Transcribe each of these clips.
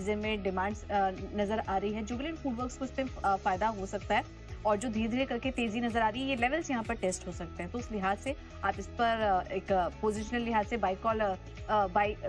चीजें में डिमांड नजर आ रही है। जुबिलेंट फूडवर्क्स को इस पे फायदा हो सकता है और जो धीरे धीरे करके तेजी नजर आ रही है, ये लेवल्स यहाँ पर टेस्ट हो सकते हैं। तो उस लिहाज से आप इस पर एक पोजिशनल लिहाज से बाई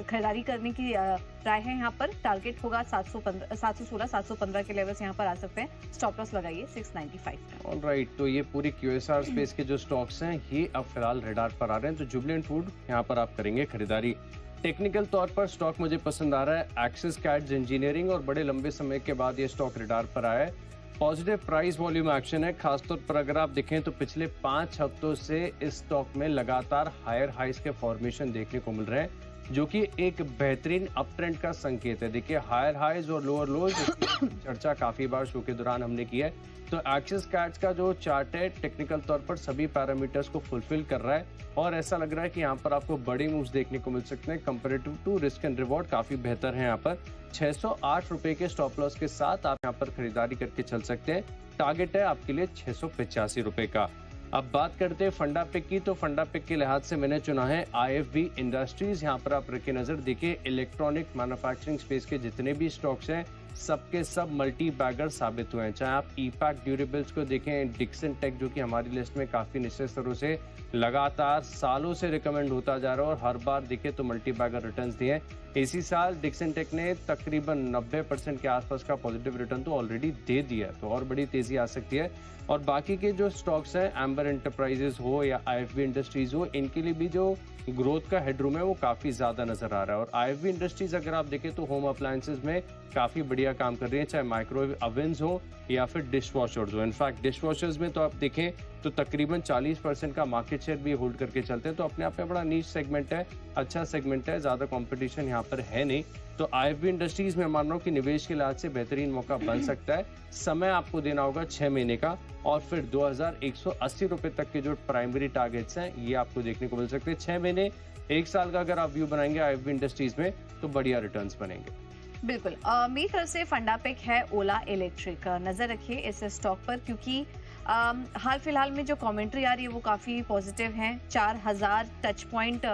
खरीदारी करने की राय है। यहाँ पर टारगेट होगा 716 के लेवल्स यहाँ पर आ सकते हैं। स्टॉप लॉस लगाइए 695। ऑलराइट, तो ये पूरी QSR स्पेस के जो स्टॉक्स हैं ये अब फिलहाल रडार पर आ रहे हैं, तो जुबिलेंट फूड यहाँ पर आप करेंगे खरीदारी। टेक्निकल तौर पर स्टॉक मुझे पसंद आ रहा है, एक्सिस कैट्स इंजीनियरिंग, और बड़े लंबे समय के बाद ये स्टॉक रडार पर आया है। पॉजिटिव प्राइस वॉल्यूम एक्शन है, खासतौर पर अगर आप देखें तो पिछले 5 हफ्तों से इस स्टॉक में लगातार हायर हाइस के फॉर्मेशन देखने को मिल रहे हैं, जो कि एक बेहतरीन अप ट्रेंड का संकेत है। देखिए, हायर हाइज और लोअर लोज चर्चा काफी बार शो के दौरान हमने की है। तो एक्सिस कैट्स का जो चार्ट है टेक्निकल तौर पर सभी पैरामीटर्स को फुलफिल कर रहा है और ऐसा लग रहा है कि यहाँ पर आपको बड़ी मूव्स देखने को मिल सकते हैं। Comparative to risk and reward काफी बेहतर है। यहाँ पर 608 रुपए के स्टॉप लॉस के साथ आप यहाँ पर खरीदारी करके चल सकते हैं। टारगेट है आपके लिए 685 रुपए का। अब बात करते हैं फंडा पिक की, तो फंडा पिक के लिहाज से मैंने चुना है IFB इंडस्ट्रीज। यहाँ पर आप रखे नजर। देखिए, इलेक्ट्रॉनिक मैन्युफैक्चरिंग स्पेस के जितने भी स्टॉक्स हैं सबके सब मल्टी बैगर साबित हुए हैं। चाहे आप ईपैक ड्यूरेबल्स को देखें, डिक्सन टेक जो कि हमारी लिस्ट में काफी निश्चित स्तरों से लगातार सालों से रिकमेंड होता जा रहा है और हर बार देखे तो मल्टी बैगर रिटर्न्स दिए। इसी साल डिक्सन टेक ने तकरीबन 90% के आसपास का पॉजिटिव रिटर्न तो ऑलरेडी दे दिया, तो और बड़ी तेजी आ सकती है। और बाकी के जो स्टॉक्स हैं, एम्बर एंटरप्राइजेस हो या IFB इंडस्ट्रीज हो, इनके लिए भी जो ग्रोथ का हेडरूम है वो काफी ज्यादा नजर आ रहा है। और IFB इंडस्ट्रीज अगर आप देखें तो होम अप्लायंसेज में काफी बढ़िया काम कर रही है, चाहे माइक्रोवेव ओवन्स हो या फिर डिश वॉशर्स हो। इनफैक्ट डिश वॉशर्स में तो आप देखें तो तकरीबन 40% का मार्केट शेयर भी होल्ड करके चलते हैं। तो अपने आप में बड़ा नीच सेगमेंट है, अच्छा सेगमेंट है, ज्यादा कंपटीशन यहाँ पर है नहीं। तो IFB इंडस्ट्रीज में मान रहा हूँ कि निवेश के लिहाज से बेहतरीन मौका बन सकता है। समय आपको देना होगा 6 महीने का और फिर 2180 रुपए तक के जो प्राइमरी टारगेट्स हैं ये आपको देखने को मिल सकते हैं। 6 महीने 1 साल का अगर आप व्यू बनाएंगे IFB इंडस्ट्रीज में तो बढ़िया रिटर्न्स बनेंगे। बिल्कुल, मेरी तरफ से फंडा पिक है ओला इलेक्ट्रिक। नजर रखिए इस स्टॉक पर, क्योंकि हाल फिलहाल में जो कमेंट्री आ रही है वो काफी पॉजिटिव है। 4000 टच पॉइंट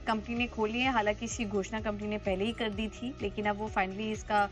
कंपनी ने खोली है। हालांकि इसकी घोषणा कंपनी ने पहले ही कर दी थी, लेकिन अब वो फाइनली इसका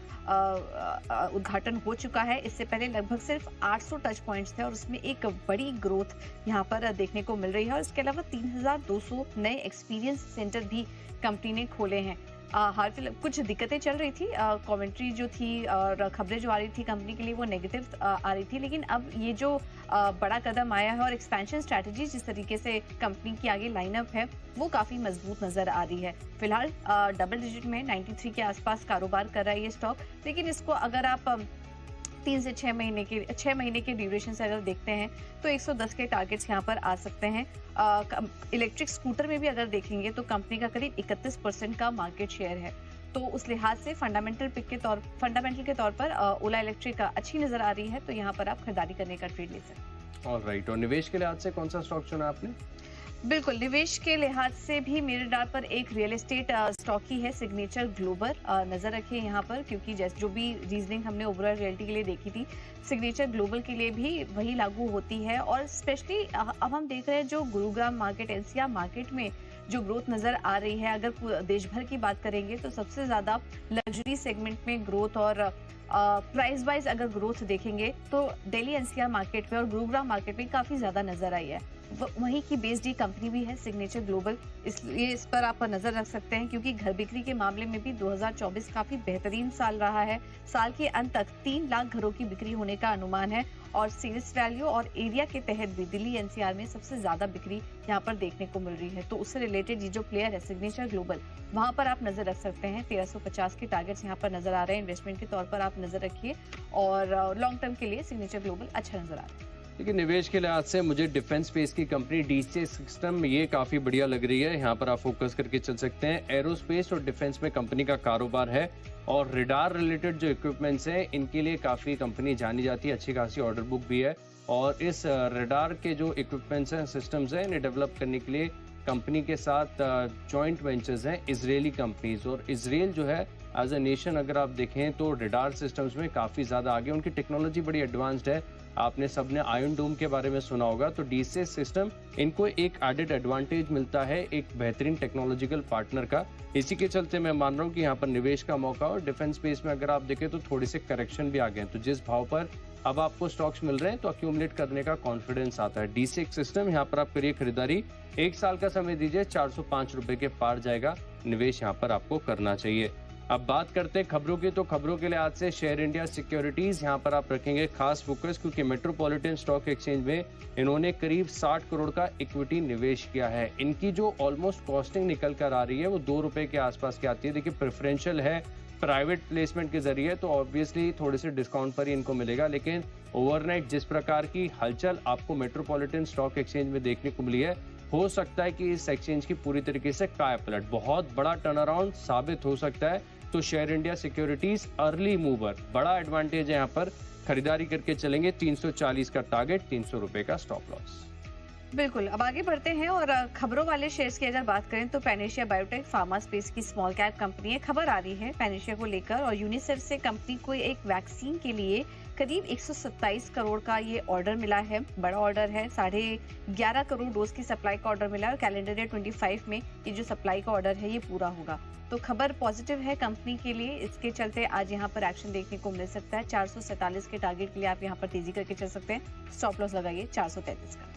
उद्घाटन हो चुका है। इससे पहले लगभग सिर्फ 800 टच पॉइंट्स थे और उसमें एक बड़ी ग्रोथ यहाँ पर देखने को मिल रही है। और इसके अलावा 3200 नए एक्सपीरियंस सेंटर भी कंपनी ने खोले हैं। हाल फिलहाल कुछ दिक्कतें चल रही थी, कमेंट्री जो थी और खबरें जो आ रही थी कंपनी के लिए वो नेगेटिव आ रही थी, लेकिन अब ये जो बड़ा कदम आया है और एक्सपेंशन स्ट्रैटेजी जिस तरीके से कंपनी की आगे लाइनअप है वो काफी मजबूत नजर आ रही है। फिलहाल डबल डिजिट में 93 के आसपास कारोबार कर रहा है ये स्टॉक, लेकिन इसको अगर आप 3 से 6 महीने के ड्यूरेशन से अगर देखते हैं तो 110 के टारगेट्स यहाँ पर आ सकते हैं। इलेक्ट्रिक स्कूटर में भी अगर देखेंगे तो कंपनी का करीब 31% का मार्केट शेयर है। तो उस लिहाज से फंडामेंटल के तौर पर ओला इलेक्ट्रिक अच्छी नजर आ रही है, तो यहाँ पर आप खरीदारी करने का ट्रेड ले सकते हैं। ऑलराइट, और निवेश के लिहाज से कौन सा स्टॉक चुना आपने? बिल्कुल, निवेश के लिहाज से भी मेरे डार पर एक रियल एस्टेट स्टॉक ही है, सिग्नेचर ग्लोबल। नजर रखिए यहाँ पर, क्योंकि जैसे जो भी रीजनिंग हमने ओवरऑल रियल्टी के लिए देखी थी, सिग्नेचर ग्लोबल के लिए भी वही लागू होती है। और स्पेशली अब हम देख रहे हैं जो गुरुग्राम मार्केट, NCR मार्केट में जो ग्रोथ नजर आ रही है, अगर देश भर की बात करेंगे तो सबसे ज्यादा लग्जरी सेगमेंट में ग्रोथ और प्राइस वाइज अगर ग्रोथ देखेंगे तो दिल्ली NCR मार्केट में और गुरुग्राम मार्केट में काफी ज्यादा नजर आई है। वहीं की बेस्ड ही कंपनी भी है सिग्नेचर ग्लोबल, इसलिए इस पर आप नजर रख सकते हैं, क्योंकि घर बिक्री के मामले में भी 2024 काफी बेहतरीन साल रहा है। साल के अंत तक 3 लाख घरों की बिक्री होने का अनुमान है और सेल्स वैल्यू और एरिया के तहत भी दिल्ली NCR में सबसे ज्यादा बिक्री यहाँ पर देखने को मिल रही है। तो उससे रिलेटेड ये जो प्लेयर है सिग्नेचर ग्लोबल, वहां पर आप नजर रख सकते हैं। 1350 के टारगेट्स यहाँ पर नजर आ रहे हैं। इन्वेस्टमेंट के तौर पर आप नजर रखिए और लॉन्ग टर्म के लिए सिग्नेचर ग्लोबल अच्छा नजर आ रहा है। लेकिन निवेश के लिहाज से मुझे डिफेंस स्पेस की कंपनी DCA सिस्टम ये काफी बढ़िया लग रही है। यहाँ पर आप फोकस करके चल सकते हैं। एरोस्पेस और डिफेंस में कंपनी का कारोबार है और रिडार रिलेटेड जो इक्विपमेंट्स हैं इनके लिए काफी कंपनी जानी जाती है, अच्छी खासी ऑर्डर बुक भी है। और इस रिडार के जो इक्विपमेंट्स हैं, सिस्टम्स हैं, इन्हें डेवलप करने के लिए कंपनी के साथ जॉइंट वेंचर्स हैं इजरायली कंपनीज, और इजराइल जो है एज अ नेशन अगर आप देखें तो रडार सिस्टम्स में काफ़ी ज़्यादा आगे, उनकी टेक्नोलॉजी बड़ी एडवांस्ड है। आपने सबने आयरन डोम के बारे में सुना होगा, तो डीसीएस सिस्टम इनको एक एडेड एडवांटेज मिलता है एक बेहतरीन टेक्नोलॉजिकल पार्टनर का। इसी के चलते मैं मान रहा हूँ कि यहाँ पर निवेश का मौका, और डिफेंस स्पेस में अगर आप देखें तो थोड़े से करेक्शन भी आ गए हैं, तो जिस भाव पर अब आपको स्टॉक्स मिल रहे हैं तो अक्यूमुलेट करने का कॉन्फिडेंस आता है। डीसीएस सिस्टम यहाँ पर आप करिए खरीदारी, 1 साल का समय दीजिए, 405 रुपए के पार जाएगा, निवेश यहाँ पर आपको करना चाहिए। अब बात करते हैं खबरों की, तो खबरों के लिए आज से शेयर इंडिया सिक्योरिटीज यहाँ पर आप रखेंगे खास फोकस, क्योंकि मेट्रोपॉलिटन स्टॉक एक्सचेंज में इन्होंने करीब 60 करोड़ का इक्विटी निवेश किया है। इनकी जो ऑलमोस्ट कॉस्टिंग निकल कर आ रही है वो 2 रुपए के आसपास की आती है। देखिए प्रेफरेंशियल है, प्राइवेट प्लेसमेंट के जरिए, तो ऑब्वियसली थोड़े से डिस्काउंट पर ही इनको मिलेगा, लेकिन ओवरनाइट जिस प्रकार की हलचल आपको मेट्रोपॉलिटन स्टॉक एक्सचेंज में देखने को मिली है, हो सकता है कि इस एक्सचेंज की पूरी तरीके से काय पलट, बहुत बड़ा टर्न अराउंड साबित हो सकता है। तो share India securities early mover, बड़ा एडवांटेज है, यहाँ पर खरीदारी करके चलेंगे। 340 का टारगेट, 300 रुपए का स्टॉप लॉस। बिल्कुल, अब आगे बढ़ते हैं और खबरों वाले शेयर्स की अगर बात करें तो पैनेशिया बायोटेक फार्मा स्पेस की स्मॉल कैप कंपनी है। खबर आ रही है पैनेशिया को लेकर, और यूनिसेफ से कंपनी को एक वैक्सीन के लिए करीब 127 करोड़ का ये ऑर्डर मिला है। बड़ा ऑर्डर है, 11.5 करोड़ डोज की सप्लाई का ऑर्डर मिला है, और कैलेंडर ईयर 25 में ये जो सप्लाई का ऑर्डर है ये पूरा होगा। तो खबर पॉजिटिव है कंपनी के लिए, इसके चलते आज यहाँ पर एक्शन देखने को मिल सकता है। 447 के टारगेट के लिए आप यहाँ पर तेजी करके चल सकते हैं। स्टॉप लॉस लगाइए 433 का।